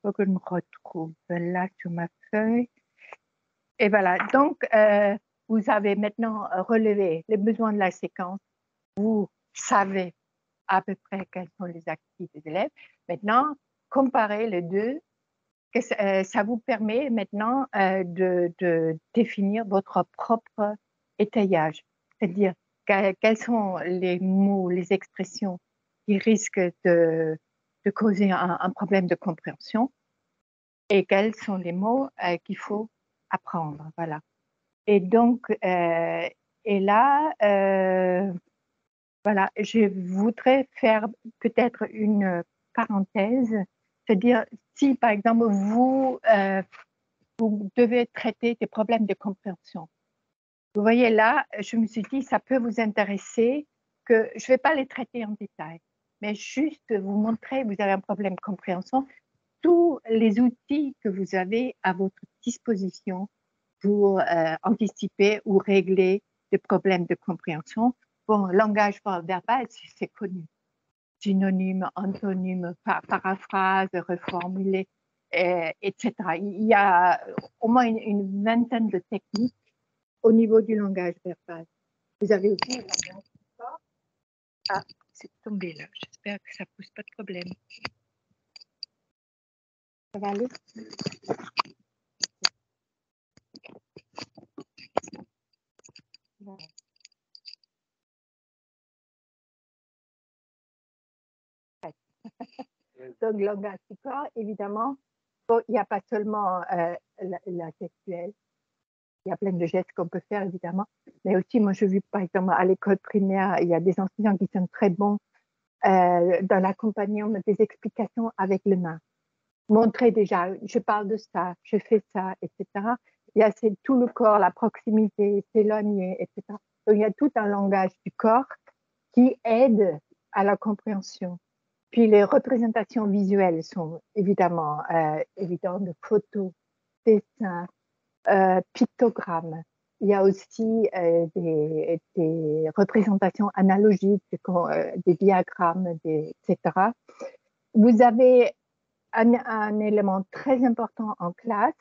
faut que je me retrouve là sur ma feuille. Et voilà. Donc, vous avez maintenant relevé les besoins de la séquence. Vous savez à peu près quelles sont les activités des élèves. Maintenant, comparez les deux. Ça vous permet maintenant de définir votre propre étayage, c'est-à-dire quels sont les mots, les expressions qui risquent de causer un problème de compréhension et quels sont les mots qu'il faut apprendre. Voilà. Et donc, et là, voilà, je voudrais faire peut-être une parenthèse, c'est-à-dire si par exemple vous devez traiter des problèmes de compréhension. Vous voyez là, je me suis dit ça peut vous intéresser, que je ne vais pas les traiter en détail, mais juste vous montrer vous avez un problème de compréhension, tous les outils que vous avez à votre disposition pour anticiper ou régler des problèmes de compréhension. Bon, langage verbal, c'est connu. Synonyme, antonyme, paraphrase, reformuler, etc. Il y a au moins une vingtaine de techniques au niveau du langage verbal. Vous avez aussi le langage du corps. Ah, c'est tombé là. J'espère que ça ne pose pas de problème. Ça va aller? Voilà. Donc, langage du corps, évidemment, bon, il n'y a pas seulement la gestuelle, il y a plein de gestes qu'on peut faire, évidemment, mais aussi, moi, je vis, par exemple, à l'école primaire, il y a des enseignants qui sont très bons dans l'accompagnement des explications avec les mains. Montrer déjà, je parle de ça, je fais ça, etc. Il y a tout le corps, la proximité, s'éloigner, etc. Donc, il y a tout un langage du corps qui aide à la compréhension. Puis les représentations visuelles sont évidemment évidentes, photos, dessins, pictogrammes. Il y a aussi des représentations analogiques, des diagrammes, etc. Vous avez un élément très important en classe,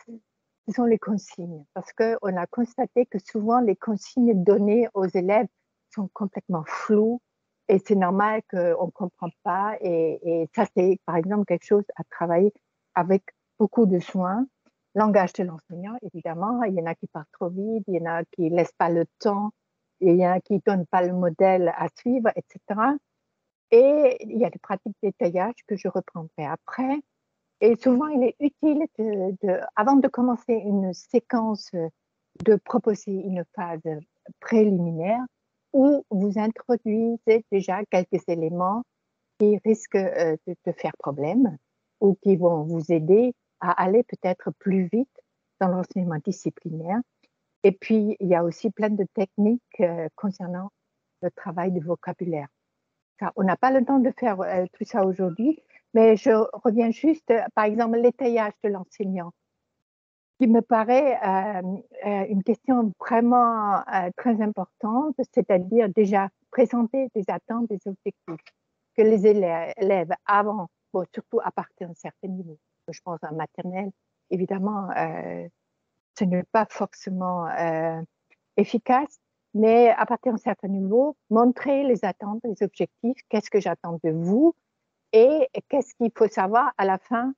ce sont les consignes, parce qu'on a constaté que souvent les consignes données aux élèves sont complètement floues et c'est normal qu'on ne comprend pas. Et ça, c'est par exemple quelque chose à travailler avec beaucoup de soin. Langage de l'enseignant, évidemment, il y en a qui partent trop vite, il y en a qui ne laissent pas le temps, il y en a qui ne donnent pas le modèle à suivre, etc. Et il y a des pratiques d'étayage que je reprendrai après. Et souvent, il est utile, avant de commencer une séquence, de proposer une phase préliminaire où vous introduisez déjà quelques éléments qui risquent de faire problème ou qui vont vous aider à aller peut-être plus vite dans l'enseignement disciplinaire. Et puis, il y a aussi plein de techniques concernant le travail du vocabulaire. Ça, on n'a pas le temps de faire tout ça aujourd'hui, mais je reviens juste, par exemple, l'étayage de l'enseignant, qui me paraît une question vraiment très importante, c'est-à-dire déjà présenter des attentes, des objectifs que les élèves avant, bon, surtout à partir d'un certain niveau, je pense en maternelle, évidemment, ce n'est pas forcément efficace, mais à partir d'un certain niveau, montrer les attentes, les objectifs, qu'est-ce que j'attends de vous et qu'est-ce qu'il faut savoir à la fin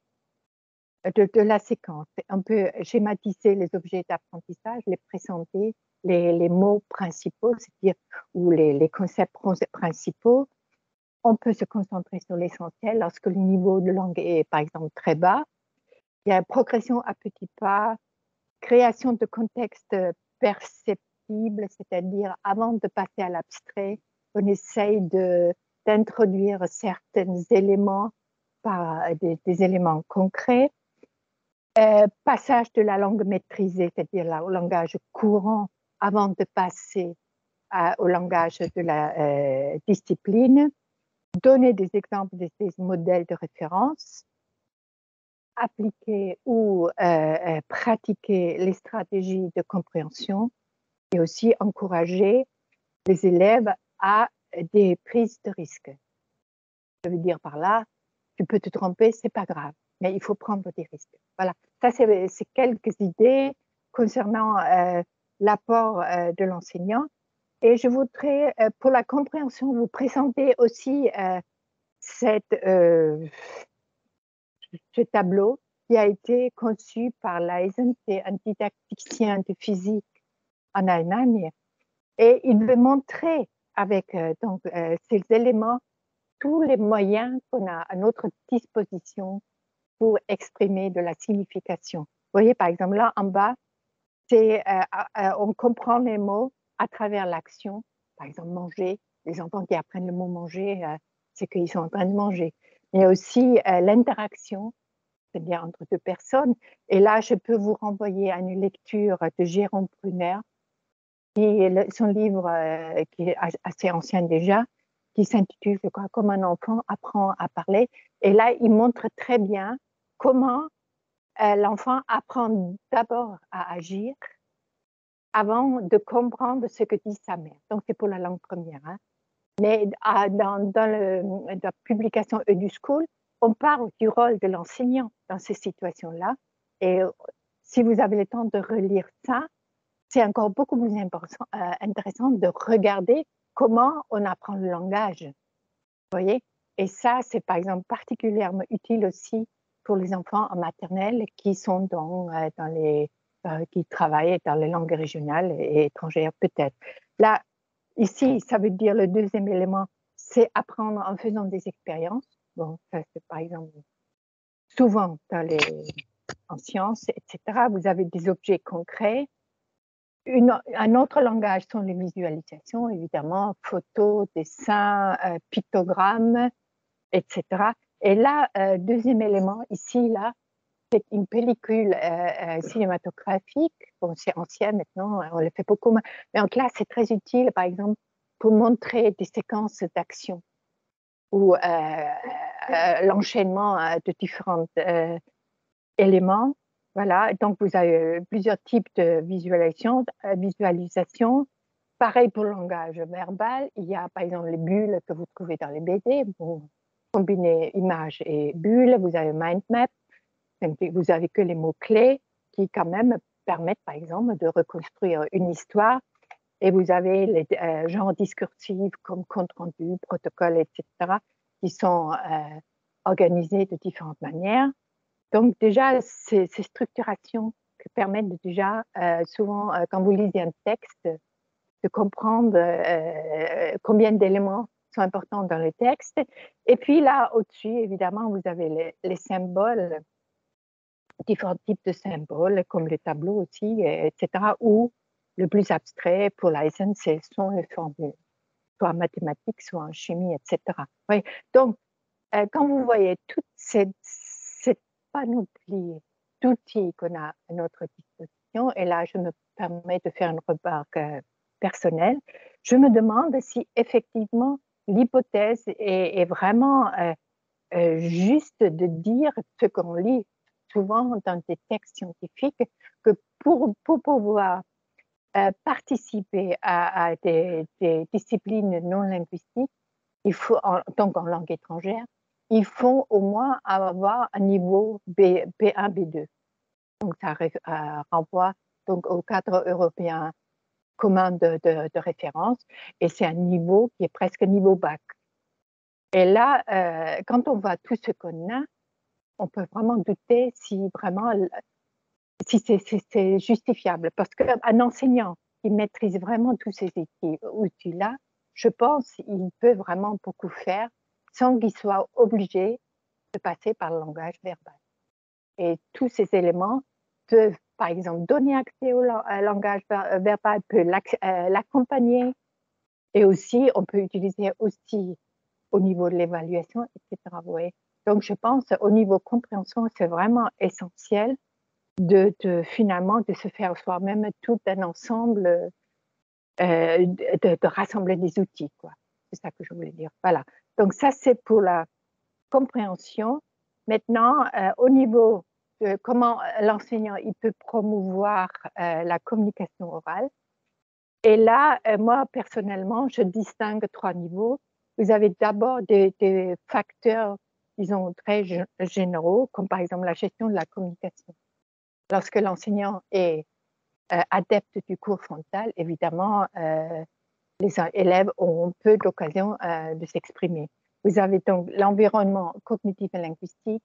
de la séquence. On peut schématiser les objets d'apprentissage, les présenter les mots principaux, c'est-à-dire ou les concepts principaux, on peut se concentrer sur l'essentiel lorsque le niveau de langue est, par exemple, très bas. Il y a progression à petits pas, création de contexte perceptible, c'est-à-dire avant de passer à l'abstrait, on essaye d'introduire certains éléments par des éléments concrets. Passage de la langue maîtrisée, c'est-à-dire au langage courant, avant de passer au langage de la discipline. Donner des exemples des modèles de référence, appliquer ou pratiquer les stratégies de compréhension et aussi encourager les élèves à des prises de risques. Je veux dire par là, tu peux te tromper, c'est pas grave, mais il faut prendre des risques. Voilà, ça c'est quelques idées concernant l'apport de l'enseignant. Et je voudrais, pour la compréhension, vous présenter aussi ce tableau qui a été conçu par Leisen, c'est un didacticien de physique en Allemagne, et il veut montrer avec ces éléments tous les moyens qu'on a à notre disposition pour exprimer de la signification. Vous voyez, par exemple, là en bas, on comprend les mots à travers l'action. Par exemple, manger. Les enfants qui apprennent le mot manger, c'est qu'ils sont en train de manger. Mais aussi l'interaction, c'est-à-dire entre deux personnes. Et là, je peux vous renvoyer à une lecture de Jérôme Brunner, son livre qui est assez ancien déjà, qui s'intitule, je crois, Comme un enfant apprend à parler. Et là, il montre très bien comment l'enfant apprend d'abord à agir avant de comprendre ce que dit sa mère. Donc, c'est pour la langue première. Hein. Mais dans la publication EduSchool, on parle du rôle de l'enseignant dans ces situations-là. Et si vous avez le temps de relire ça, c'est encore beaucoup plus intéressant de regarder comment on apprend le langage. Vous voyez? Et ça, c'est par exemple particulièrement utile aussi pour les enfants en maternelle qui sont qui travaillent dans les langues régionales et étrangères peut-être. Là, ici, ça veut dire le deuxième élément, c'est apprendre en faisant des expériences. Bon, ça c'est par exemple souvent en sciences, etc. Vous avez des objets concrets. Un autre langage sont les visualisations, évidemment, photos, dessins, pictogrammes, etc. Et là, deuxième élément, ici, là, c'est une pellicule cinématographique. Bon, c'est ancien maintenant, on le fait beaucoup. Mais en classe, c'est très utile, par exemple, pour montrer des séquences d'action ou l'enchaînement de différents éléments. Voilà, donc vous avez plusieurs types de visualisation. Pareil pour le langage verbal, il y a par exemple les bulles que vous trouvez dans les BD. Vous combinez images et bulles, vous avez mind map, vous avez que les mots-clés qui quand même permettent par exemple de reconstruire une histoire. Et vous avez les genres discursifs comme compte-rendu, protocole, etc., qui sont organisés de différentes manières. Donc déjà, ces structurations permettent déjà, souvent, quand vous lisez un texte, de comprendre combien d'éléments sont importants dans le texte. Et puis là, au-dessus, évidemment, vous avez les symboles, différents types de symboles, comme les tableaux aussi, etc., ou le plus abstrait pour Leisen, ce sont les formules, soit en mathématiques, soit en chimie, etc. Oui. Donc, quand vous voyez toute cette panoplie d'outils qu'on a à notre disposition, et là, je me permets de faire une remarque personnelle, je me demande si effectivement l'hypothèse est vraiment juste de dire ce qu'on lit souvent dans des textes scientifiques, que pour pouvoir participer à des disciplines non linguistiques, il faut, donc en langue étrangère, il faut au moins avoir un niveau B1, B2. Donc ça renvoie donc au cadre européen commun de référence, et c'est un niveau qui est presque niveau bac. Et là, quand on voit tout ce qu'on a, on peut vraiment douter si vraiment, si c'est justifiable. Parce qu'un enseignant qui maîtrise vraiment tous ces outils-là, je pense qu'il peut vraiment beaucoup faire sans qu'il soit obligé de passer par le langage verbal. Et tous ces éléments peuvent, par exemple, donner accès au langage verbal, peut l'accompagner. Et aussi, on peut utiliser aussi au niveau de l'évaluation, etc. Vous voyez. Donc, je pense au niveau compréhension, c'est vraiment essentiel finalement de se faire soi-même tout un ensemble, de rassembler des outils, quoi. C'est ça que je voulais dire. Voilà. Donc, ça, c'est pour la compréhension. Maintenant, au niveau de comment l'enseignant il peut promouvoir la communication orale. Et là, moi, personnellement, je distingue 3 niveaux. Vous avez d'abord des facteurs, disons, très généraux, comme par exemple la gestion de la communication. Lorsque l'enseignant est adepte du cours frontal, évidemment, les élèves ont peu d'occasion de s'exprimer. Vous avez donc l'environnement cognitif et linguistique,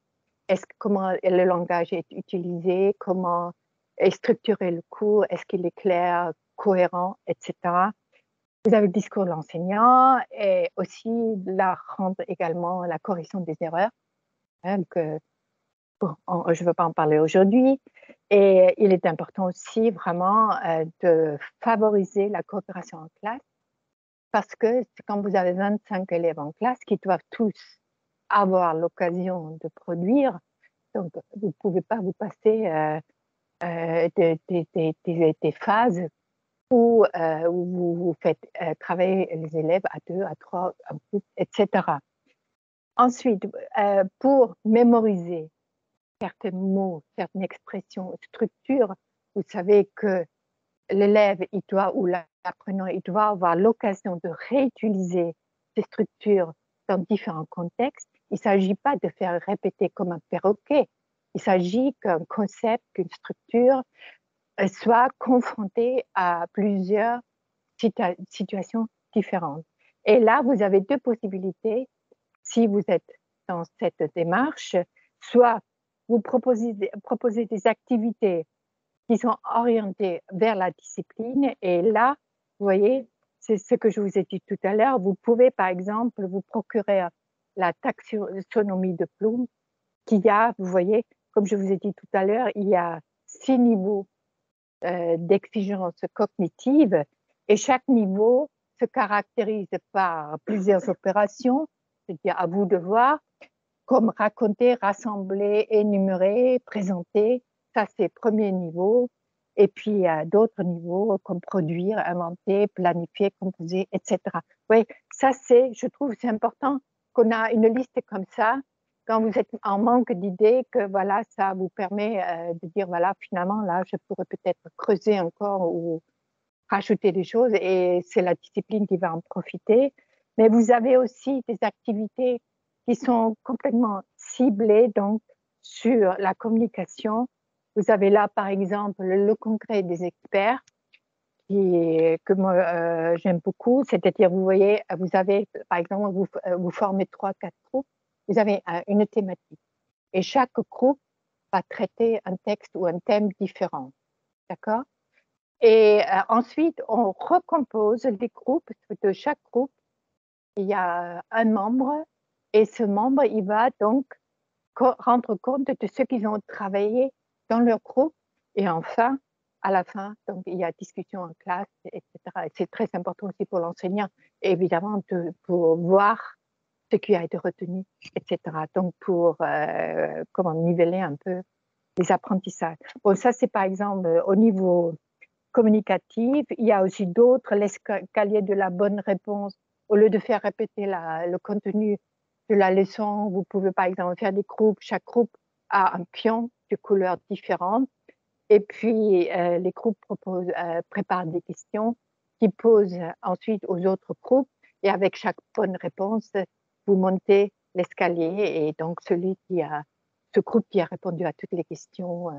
comment le langage est utilisé, comment est structuré le cours, est-ce qu'il est clair, cohérent, etc. Vous avez le discours de l'enseignant et aussi également la correction des erreurs. Hein, je ne veux pas en parler aujourd'hui. Et il est important aussi vraiment de favoriser la coopération en classe parce que quand vous avez 25 élèves en classe qui doivent tous avoir l'occasion de produire, donc vous ne pouvez pas vous passer des phases où vous faites travailler les élèves à 2, à 3, en groupe, etc. Ensuite, pour mémoriser certains mots, certaines expressions, structures, vous savez que l'élève, ou l'apprenant, il doit avoir l'occasion de réutiliser ces structures dans différents contextes. Il ne s'agit pas de faire répéter comme un perroquet. Il s'agit qu'un concept, qu'une structure soit confrontée à plusieurs situations différentes. Et là, vous avez 2 possibilités. Si vous êtes dans cette démarche, soit vous proposez des activités qui sont orientées vers la discipline. Et là, vous voyez, c'est ce que je vous ai dit tout à l'heure. Vous pouvez, par exemple, vous procurer la taxonomie de Bloom, vous voyez, comme je vous ai dit tout à l'heure, il y a 6 niveaux d'exigence cognitive et chaque niveau se caractérise par plusieurs opérations, c'est-à-dire à vous de voir, comme raconter, rassembler, énumérer, présenter, ça c'est premier niveau. Et puis il y a d'autres niveaux comme produire, inventer, planifier, composer, etc. Oui, ça je trouve c'est important qu'on a une liste comme ça quand vous êtes en manque d'idées, que voilà, ça vous permet de dire voilà, finalement là, je pourrais peut-être creuser encore ou rajouter des choses et c'est la discipline qui va en profiter. Mais vous avez aussi des activités qui sont complètement ciblées donc sur la communication. Vous avez là, par exemple, le congrès des experts que moi j'aime beaucoup, c'est-à-dire vous voyez, vous avez par exemple, vous formez 3-4 groupes, vous avez une thématique et chaque groupe va traiter un texte ou un thème différent, d'accord? Et ensuite, on recompose les groupes. De chaque groupe, il y a un membre et ce membre, il va donc rendre compte de ce qu'ils ont travaillé dans leur groupe. Et enfin, à la fin, donc, il y a discussion en classe, etc. Et c'est très important aussi pour l'enseignant, évidemment, pour voir ce qui a été retenu, etc. Donc, pour comment niveler un peu les apprentissages. Bon, ça, c'est par exemple au niveau communicatif. Il y a aussi d'autres, l'escalier de la bonne réponse. Au lieu de faire répéter le contenu de la leçon, vous pouvez par exemple faire des groupes. Chaque groupe a un pion de couleurs différentes. Et puis, les groupes préparent des questions qui posent ensuite aux autres groupes. Et avec chaque bonne réponse, vous montez l'escalier. Et donc, ce groupe qui a répondu à toutes les questions,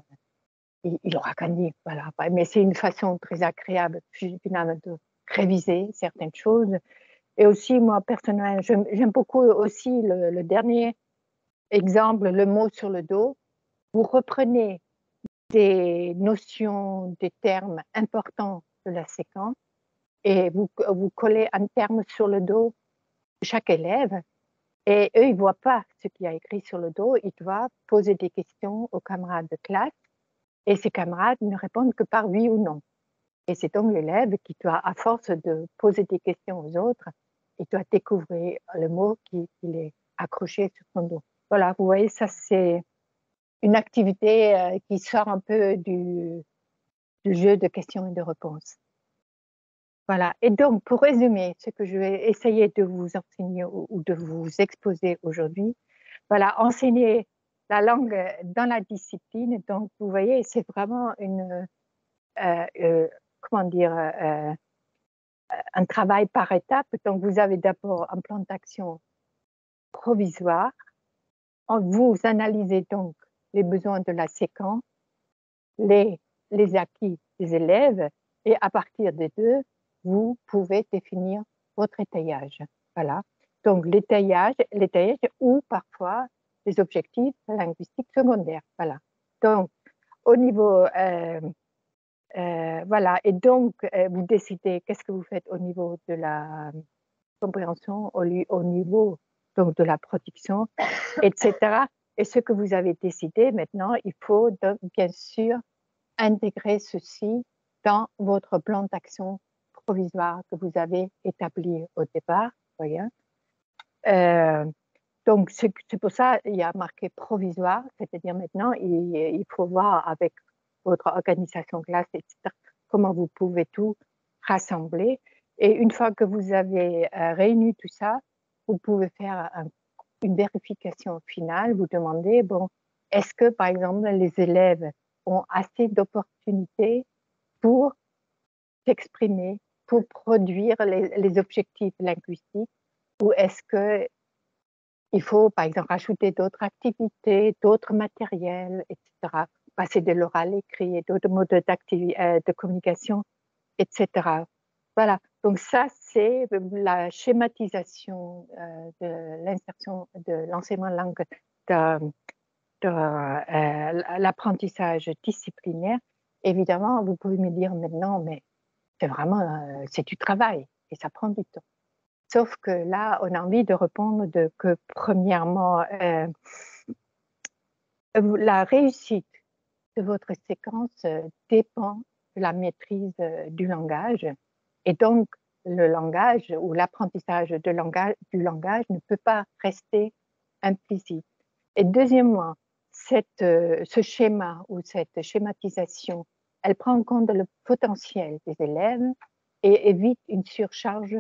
il aura gagné. Voilà. Mais c'est une façon très agréable, finalement, de réviser certaines choses. Et aussi, moi, personnellement, j'aime beaucoup aussi le dernier exemple, le mot sur le dos. Vous reprenez des notions, des termes importants de la séquence et vous collez un terme sur le dos de chaque élève. Et eux, ils ne voient pas ce qu'il y a écrit sur le dos. Ils doivent poser des questions aux camarades de classe et ces camarades ne répondent que par oui ou non. Et c'est donc l'élève qui doit, à force de poser des questions aux autres, il doit découvrir le mot qu'il est accroché sur son dos. Voilà, vous voyez, ça c'est une activité qui sort un peu du jeu de questions et de réponses. Voilà, et donc pour résumer ce que je vais essayer de vous enseigner ou de vous exposer aujourd'hui, voilà, enseigner la langue dans la discipline. Donc vous voyez, c'est vraiment comment dire, un travail par étapes. Donc vous avez d'abord un plan d'action provisoire. Vous analysez donc les besoins de la séquence, les acquis des élèves, et à partir des deux, vous pouvez définir votre étayage. Voilà. Donc l'étayage ou parfois les objectifs linguistiques secondaires. Voilà. Donc au niveau voilà, et donc vous décidez qu'est-ce que vous faites au niveau de la compréhension, au niveau donc de la production, etc. Et ce que vous avez décidé maintenant, il faut donc, bien sûr intégrer ceci dans votre plan d'action provisoire que vous avez établi au départ. Voyez. Donc c'est pour ça qu'il y a marqué provisoire, c'est-à-dire maintenant il faut voir avec votre organisation classe, etc., comment vous pouvez tout rassembler. Et une fois que vous avez réuni tout ça, vous pouvez faire une vérification finale. Vous demandez, bon, est-ce que, par exemple, les élèves ont assez d'opportunités pour s'exprimer, pour produire les objectifs linguistiques, ou est-ce qu'il faut, par exemple, rajouter d'autres activités, d'autres matériels, etc., passer de l'oral écrit, d'autres modes de communication, etc. Voilà, donc ça, c'est la schématisation de l'insertion, de l'enseignement langue, de l'apprentissage disciplinaire. Évidemment, vous pouvez me dire maintenant, mais c'est vraiment, c'est du travail et ça prend du temps. Sauf que là, on a envie de répondre que premièrement, la réussite de votre séquence dépend de la maîtrise du langage. Et donc, le langage ou l'apprentissage du langage ne peut pas rester implicite. Et deuxièmement, ce schéma ou cette schématisation, elle prend en compte le potentiel des élèves et évite une surcharge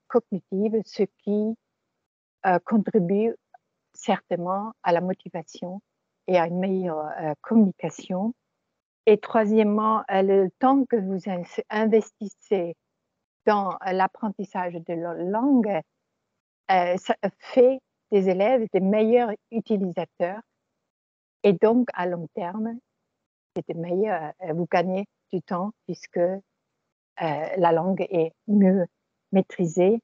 cognitive, ce qui contribue certainement à la motivation et à une meilleure communication. Et troisièmement, le temps que vous investissez dans l'apprentissage de leur langue ça fait des élèves des meilleurs utilisateurs et donc à long terme, c'est de meilleurs, vous gagnez du temps puisque la langue est mieux maîtrisée.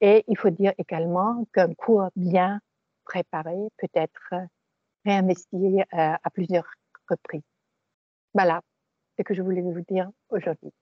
Et il faut dire également qu'un cours bien préparé peut être réinvesti à plusieurs reprises. Voilà ce que je voulais vous dire aujourd'hui.